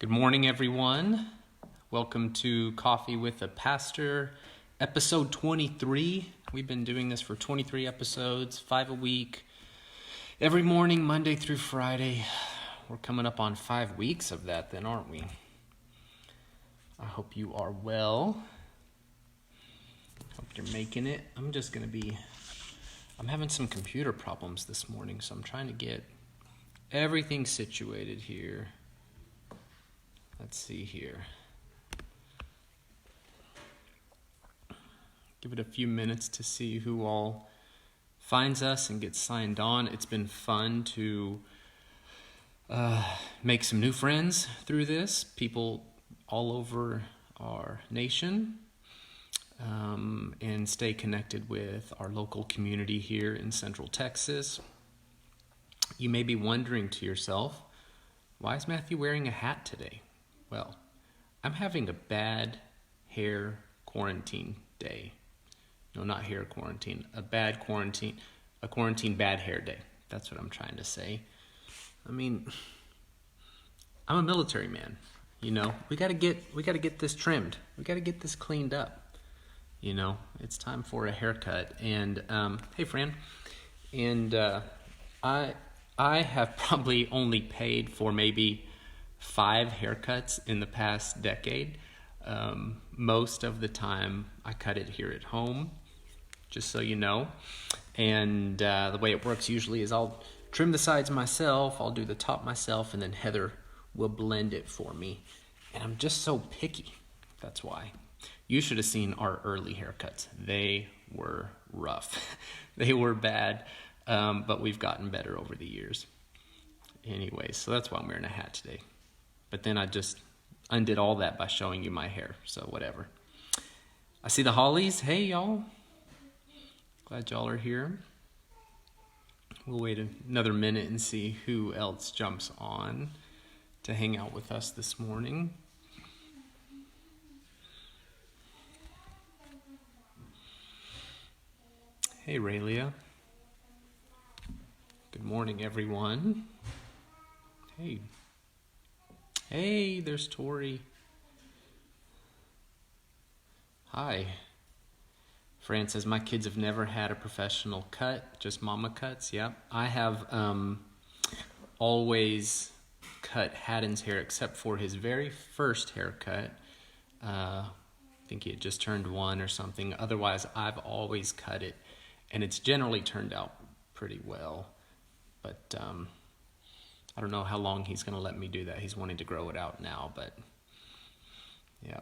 Good morning, everyone. Welcome to Coffee with a Pastor, episode 23. We've been doing this for 23 episodes, 5 a week, every morning, Monday through Friday. We're coming up on 5 weeks of that then, aren't we? I hope you are well. Hope you're making it. I'm having some computer problems this morning, so I'm trying to get everything situated here. Let's see here. Give it a few minutes to see who all finds us and gets signed on. It's been fun to make some new friends through this. People all over our nation, and stay connected with our local community here in Central Texas. You may be wondering to yourself, why is Matthew wearing a hat today? Well, I'm having a bad hair quarantine day. No, not hair quarantine. A quarantine bad hair day. That's what I'm trying to say. I mean, I'm a military man. You know, we gotta get this trimmed. We gotta get this cleaned up. You know, it's time for a haircut. And hey, Fran. And I have probably only paid for maybe 5 haircuts in the past decade. Most of the time I cut it here at home, just so you know. And the way it works usually is I'll trim the sides myself, I'll do the top myself, and then Heather will blend it for me. And I'm just so picky. That's why. You should have seen our early haircuts. They were rough. They were bad, but we've gotten better over the years. Anyways, so that's why I'm wearing a hat today. But then I just undid all that by showing you my hair, so whatever. I see the Hollies. Hey, y'all. Glad y'all are here. We'll wait another minute and see who else jumps on to hang out with us this morning. Hey, Raylia. Good morning, everyone. Hey. Hey, there's Tori. Hi. Fran says, my kids have never had a professional cut, just mama cuts. Yep. I have always cut Haddon's hair except for his very first haircut. I think he had just turned 1 or something. Otherwise, I've always cut it, and it's generally turned out pretty well. But I don't know how long he's going to let me do that. He's wanting to grow it out now, but yeah.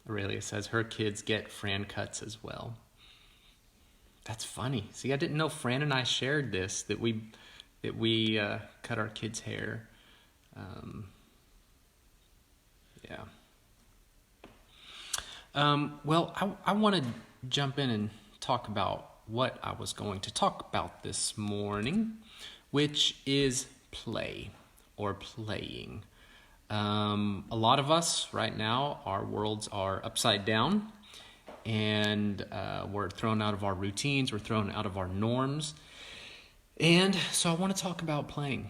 Aurelia says her kids get Fran cuts as well. That's funny. See, I didn't know Fran and I shared this, that we cut our kids' hair. Yeah. Well, I want to jump in and talk about what I was going to talk about this morning, which is play or playing. A lot of us right now, our worlds are upside down, and we're thrown out of our routines, we're thrown out of our norms. And so I want to talk about playing.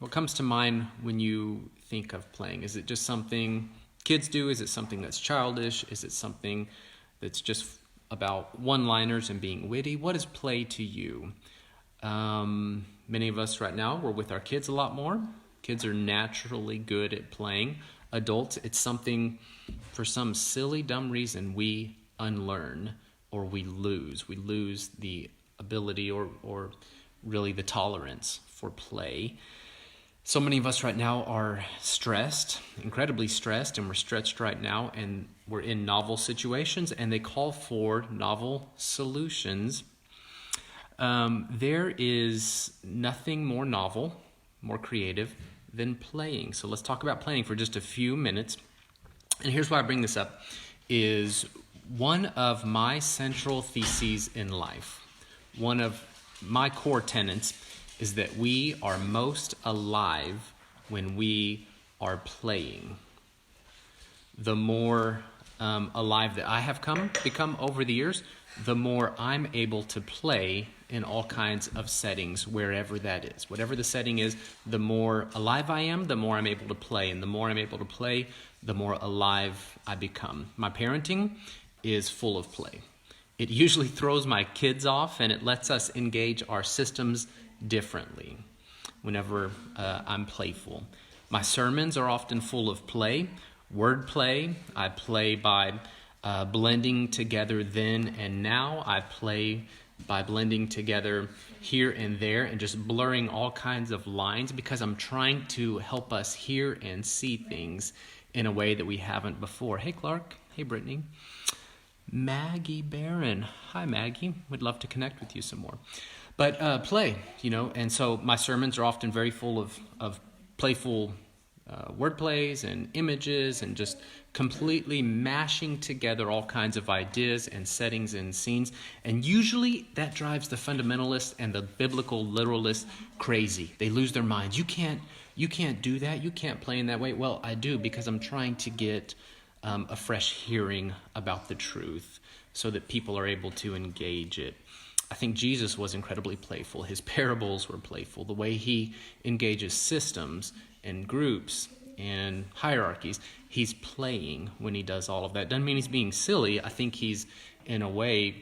What comes to mind when you think of playing? Is it just something kids do? Is it something that's childish? Is it something that's just about one-liners and being witty? What is play to you? Many of us right now, we're with our kids a lot more. Kids are naturally good at playing. Adults, it's something, for some silly, dumb reason, we unlearn or we lose. We lose the ability or really the tolerance for play. So many of us right now are stressed, incredibly stressed, and we're stretched right now, and we're in novel situations, and they call for novel solutions. There is nothing more novel, more creative than playing. So let's talk about playing for just a few minutes. And here's why I bring this up, is one of my central theses in life, one of my core tenets, is that we are most alive when we are playing. The more alive that I have become over the years, the more I'm able to play in all kinds of settings, wherever that is. Whatever the setting is, the more alive I am, the more I'm able to play. And the more I'm able to play, the more alive I become. My parenting is full of play. It usually throws my kids off, and it lets us engage our systems differently whenever I'm playful. My sermons are often full of play, word play. I play by blending together then and now. I play by blending together here and there and just blurring all kinds of lines because I'm trying to help us hear and see things in a way that we haven't before. Hey, Clark. Hey, Brittany. Maggie Barron. Hi, Maggie. Would love to connect with you some more. But play, and so my sermons are often very full of playful word plays and images and just completely mashing together all kinds of ideas and settings and scenes. And usually that drives the fundamentalists and the biblical literalists crazy. They lose their minds. You can't do that. You can't play in that way. Well, I do, because I'm trying to get a fresh hearing about the truth so that people are able to engage it. I think Jesus was incredibly playful. His parables were playful. The way he engages systems and groups and hierarchies, he's playing when he does all of that. Doesn't mean he's being silly. I think he's, in a way,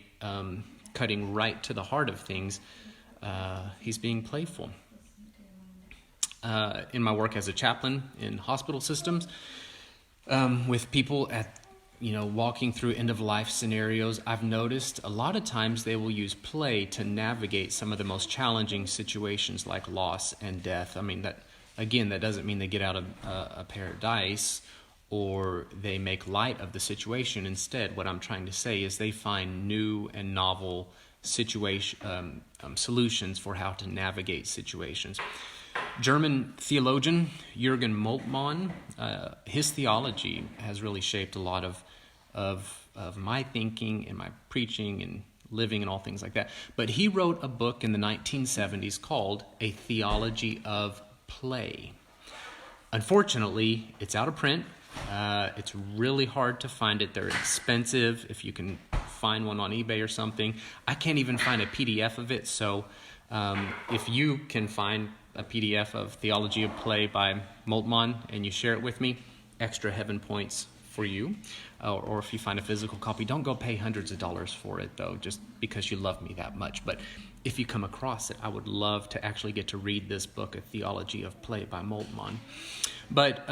cutting right to the heart of things. He's being playful. In my work as a chaplain in hospital systems, with people at walking through end-of-life scenarios, I've noticed a lot of times they will use play to navigate some of the most challenging situations like loss and death. I mean, that doesn't mean they get out of a paradise or they make light of the situation. Instead, what I'm trying to say is they find new and novel solutions for how to navigate situations. German theologian Jürgen Moltmann, his theology has really shaped a lot of my thinking and my preaching and living and all things like that. But he wrote a book in the 1970s called A Theology of Play. Unfortunately, it's out of print. It's really hard to find it. They're expensive if you can find one on eBay or something. I can't even find a PDF of it, so if you can find a PDF of Theology of Play by Moltmann and you share it with me, extra heaven points for you. Or if you find a physical copy, don't go pay hundreds of dollars for it, though, just because you love me that much. But if you come across it, I would love to actually get to read this book, A Theology of Play by Moltmann. But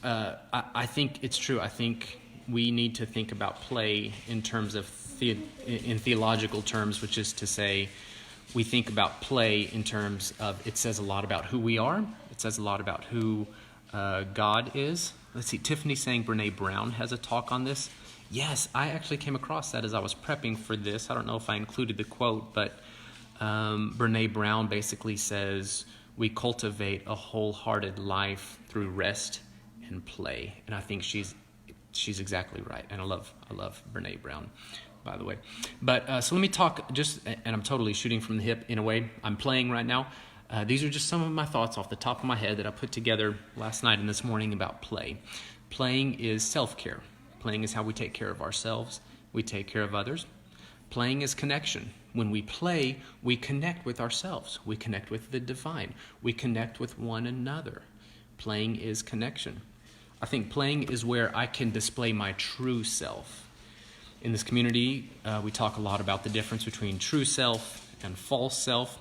I think it's true. I think we need to think about play in terms of in theological terms, which is to say, we think about play in terms of, it says a lot about who we are. It says a lot about who God is. Let's see, Tiffany saying Brene Brown has a talk on this. Yes, I actually came across that as I was prepping for this. I don't know if I included the quote, but Brene Brown basically says we cultivate a wholehearted life through rest and play. And I think she's exactly right. And I love Brene Brown, by the way. But so let me talk and I'm totally shooting from the hip in a way. I'm playing right now. These are just some of my thoughts off the top of my head that I put together last night and this morning about play. Playing is self-care. Playing is how we take care of ourselves. We take care of others. Playing is connection. When we play, we connect with ourselves. We connect with the divine. We connect with one another. Playing is connection. I think playing is where I can display my true self. In this community, we talk a lot about the difference between true self and false self.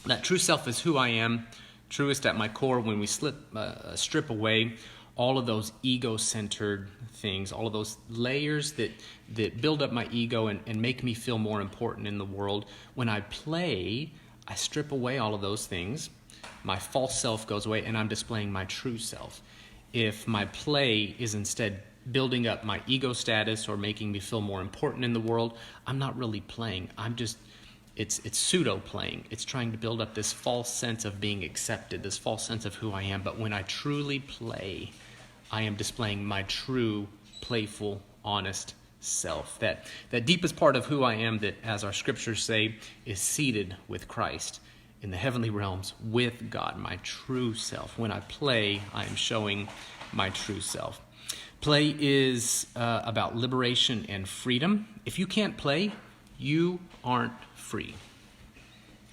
That true self is who I am, truest at my core. When we strip away all of those ego-centered things, all of those layers that build up my ego and make me feel more important in the world. When I play, I strip away all of those things. My false self goes away, and I'm displaying my true self. If my play is instead building up my ego status or making me feel more important in the world, I'm not really playing. It's pseudo-playing. It's trying to build up this false sense of being accepted, this false sense of who I am. But when I truly play, I am displaying my true, playful, honest self. That deepest part of who I am that, as our scriptures say, is seated with Christ in the heavenly realms with God, my true self. When I play, I am showing my true self. Play is about liberation and freedom. If you can't play, you aren't free.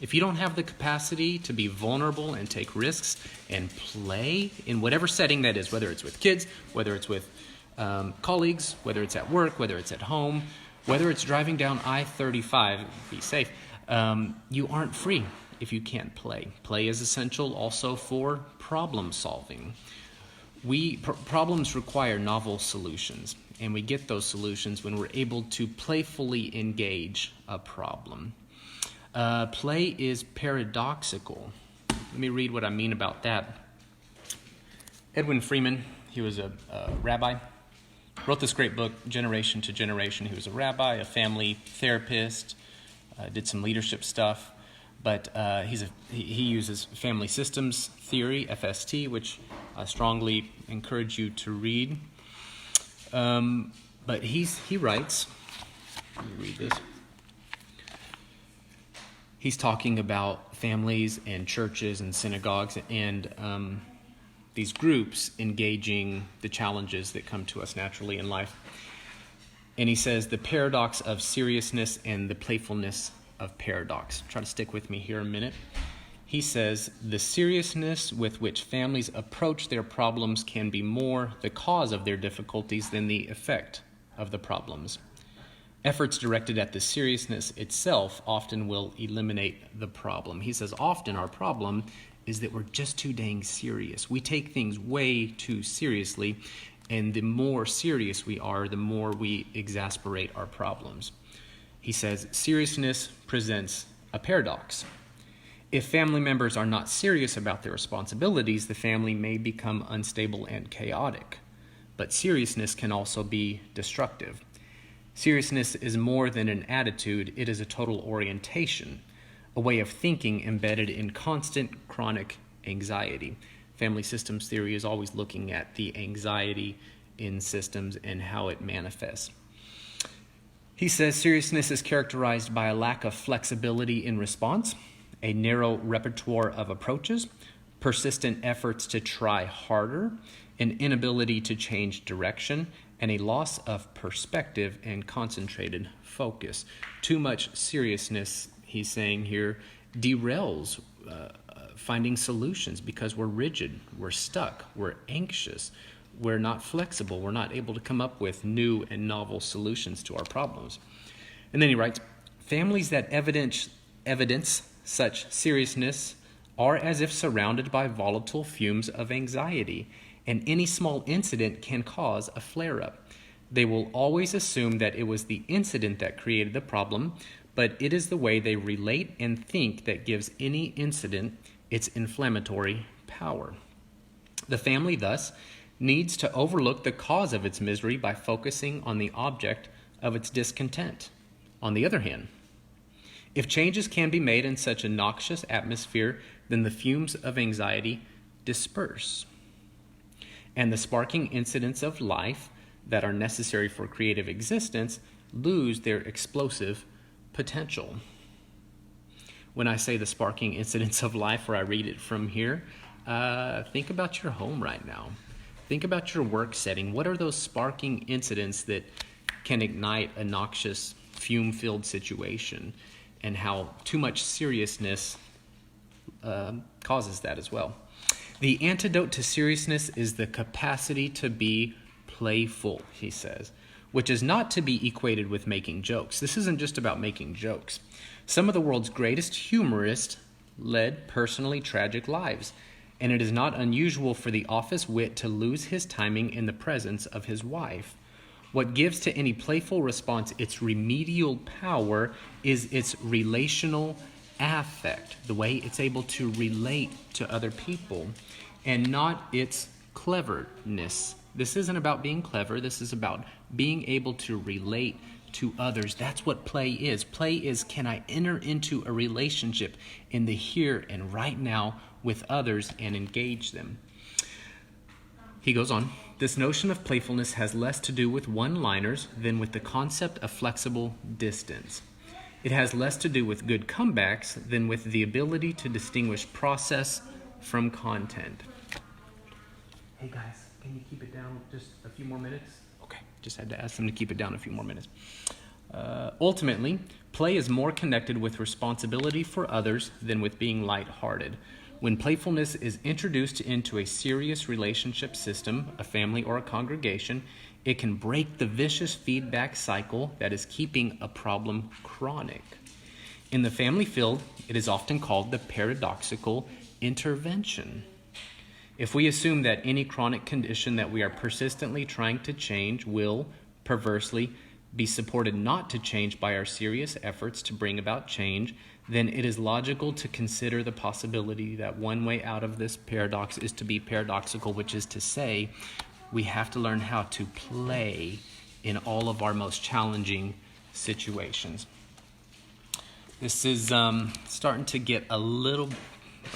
If you don't have the capacity to be vulnerable and take risks and play in whatever setting that is, whether it's with kids, whether it's with colleagues, whether it's at work, whether it's at home, whether it's driving down I-35, be safe, you aren't free if you can't play. Play is essential also for problem solving. Problems require novel solutions, and we get those solutions when we're able to playfully engage a problem. Play is paradoxical. Let me read what I mean about that. Edwin Freeman, he was a rabbi, wrote this great book, Generation to Generation. He was a rabbi, a family therapist, did some leadership stuff, but he uses family systems theory, FST, which I strongly encourage you to read. But he writes, let me read this. He's talking about families and churches and synagogues and these groups engaging the challenges that come to us naturally in life. And he says the paradox of seriousness and the playfulness of paradox. Try to stick with me here a minute. He says the seriousness with which families approach their problems can be more the cause of their difficulties than the effect of the problems. Efforts directed at the seriousness itself often will eliminate the problem. He says often our problem is that we're just too dang serious. We take things way too seriously, and the more serious we are, the more we exasperate our problems. He says seriousness presents a paradox. If family members are not serious about their responsibilities, the family may become unstable and chaotic. But seriousness can also be destructive. Seriousness is more than an attitude, it is a total orientation, a way of thinking embedded in constant chronic anxiety. Family systems theory is always looking at the anxiety in systems and how it manifests. He says seriousness is characterized by a lack of flexibility in response, a narrow repertoire of approaches, persistent efforts to try harder, an inability to change direction, and a loss of perspective and concentrated focus. Too much seriousness, he's saying here, derails finding solutions because we're rigid, we're stuck, we're anxious, we're not flexible, we're not able to come up with new and novel solutions to our problems. And then he writes, families that evidence such seriousness are as if surrounded by volatile fumes of anxiety, and any small incident can cause a flare-up. They will always assume that it was the incident that created the problem, but it is the way they relate and think that gives any incident its inflammatory power. The family, thus, needs to overlook the cause of its misery by focusing on the object of its discontent. On the other hand, if changes can be made in such a noxious atmosphere, then the fumes of anxiety disperse, and the sparking incidents of life that are necessary for creative existence lose their explosive potential. When I say the sparking incidents of life, or I read it from here, think about your home right now. Think about your work setting. What are those sparking incidents that can ignite a noxious, fume-filled situation, and how too much seriousness causes that as well? The antidote to seriousness is the capacity to be playful, he says, which is not to be equated with making jokes. This isn't just about making jokes. Some of the world's greatest humorists led personally tragic lives, and it is not unusual for the office wit to lose his timing in the presence of his wife. What gives to any playful response its remedial power is its relational affect, the way it's able to relate to other people, and not its cleverness. This isn't about being clever. This is about being able to relate to others. That's what play is. Play is, can I enter into a relationship in the here and right now with others and engage them? He goes on, this notion of playfulness has less to do with one-liners than with the concept of flexible distance. It has less to do with good comebacks than with the ability to distinguish process from content. Hey guys. can you keep it down just a few more minutes? Okay, just had to ask them to keep it down a few more minutes. Ultimately, play is more connected with responsibility for others than with being lighthearted. When playfulness is introduced into a serious relationship system, a family or a congregation, it can break the vicious feedback cycle that is keeping a problem chronic. In the family field, it is often called the paradoxical intervention. If we assume that any chronic condition that we are persistently trying to change will, perversely, be supported not to change by our serious efforts to bring about change, then it is logical to consider the possibility that one way out of this paradox is to be paradoxical, which is to say, we have to learn how to play in all of our most challenging situations. This is starting to get a little...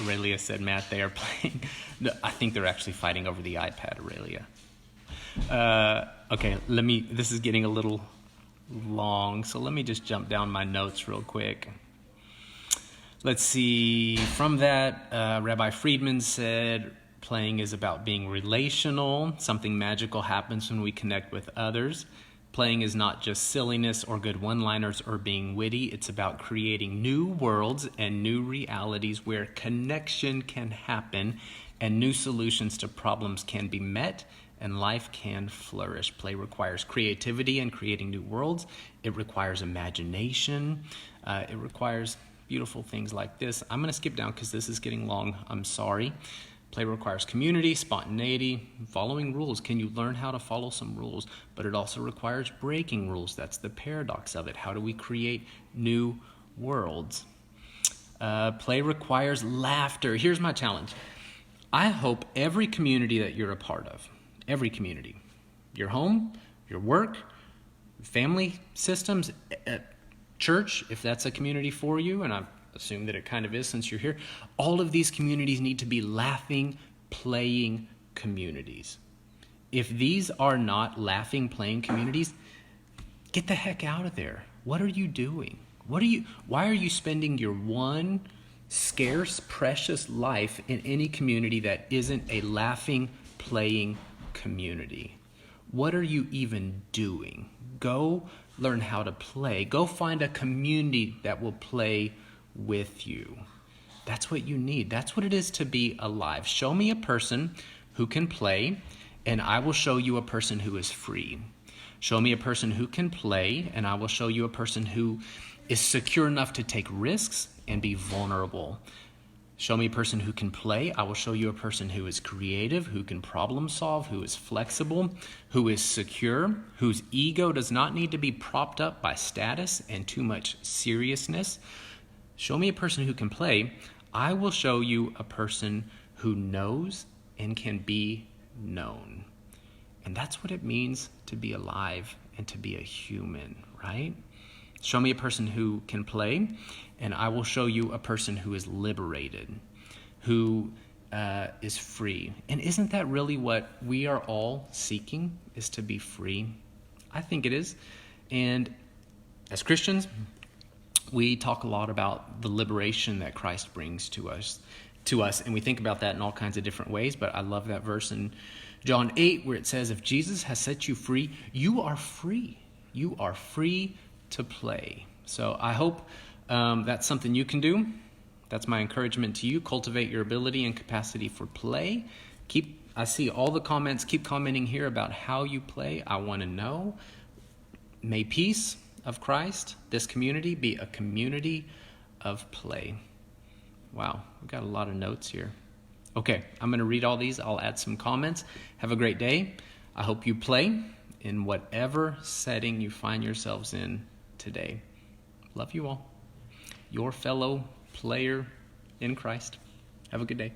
Aurelia said, Matt, they are playing. I think they're actually fighting over the iPad, Aurelia. Okay, this is getting a little long, so let me just jump down my notes real quick. Let's see. From that, Rabbi Friedman said, playing is about being relational. Something magical happens when we connect with others. Playing is not just silliness or good one-liners or being witty. It's about creating new worlds and new realities where connection can happen and new solutions to problems can be met and life can flourish. Play requires creativity and creating new worlds. It requires imagination. It requires beautiful things like this. I'm going to skip down because this is getting long. I'm sorry. Play requires community, spontaneity, following rules. Can you learn how to follow some rules? But it also requires breaking rules. That's the paradox of it. How do we create new worlds? Play requires laughter. Here's my challenge. I hope every community that you're a part of, every community, your home, your work, family systems, church, if that's a community for you, and I assume that it kind of is since you're here, all of these communities need to be laughing, playing communities. If these are not laughing, playing communities, get the heck out of there. What are you doing? Why are you spending your one scarce, precious life in any community that isn't a laughing, playing community? What are you even doing? Go learn how to play. Go find a community that will play with you. That's what you need. That's what it is to be alive. Show me a person who can play, and I will show you a person who is free. Show me a person who can play, and I will show you a person who is secure enough to take risks and be vulnerable. Show me a person who can play. I will show you a person who is creative, who can problem solve, who is flexible, who is secure, whose ego does not need to be propped up by status and too much seriousness. Show me a person who can play. I will show you a person who knows and can be known. And that's what it means to be alive and to be a human, right? Show me a person who can play, and I will show you a person who is liberated, who is free. And isn't that really what we are all seeking, is to be free? I think it is. And as Christians, we talk a lot about the liberation that Christ brings to us, and we think about that in all kinds of different ways, but I love that verse in John 8 where it says, if Jesus has set you free, you are free. You are free to play. So I hope that's something you can do. That's my encouragement to you. Cultivate your ability and capacity for play. I see all the comments. Keep commenting here about how you play. I want to know. May peace of Christ, this community, be a community of play. Wow, we've got a lot of notes here. Okay, I'm going to read all these. I'll add some comments. Have a great day. I hope you play in whatever setting you find yourselves in today. Love you all. Your fellow player in Christ. Have a good day.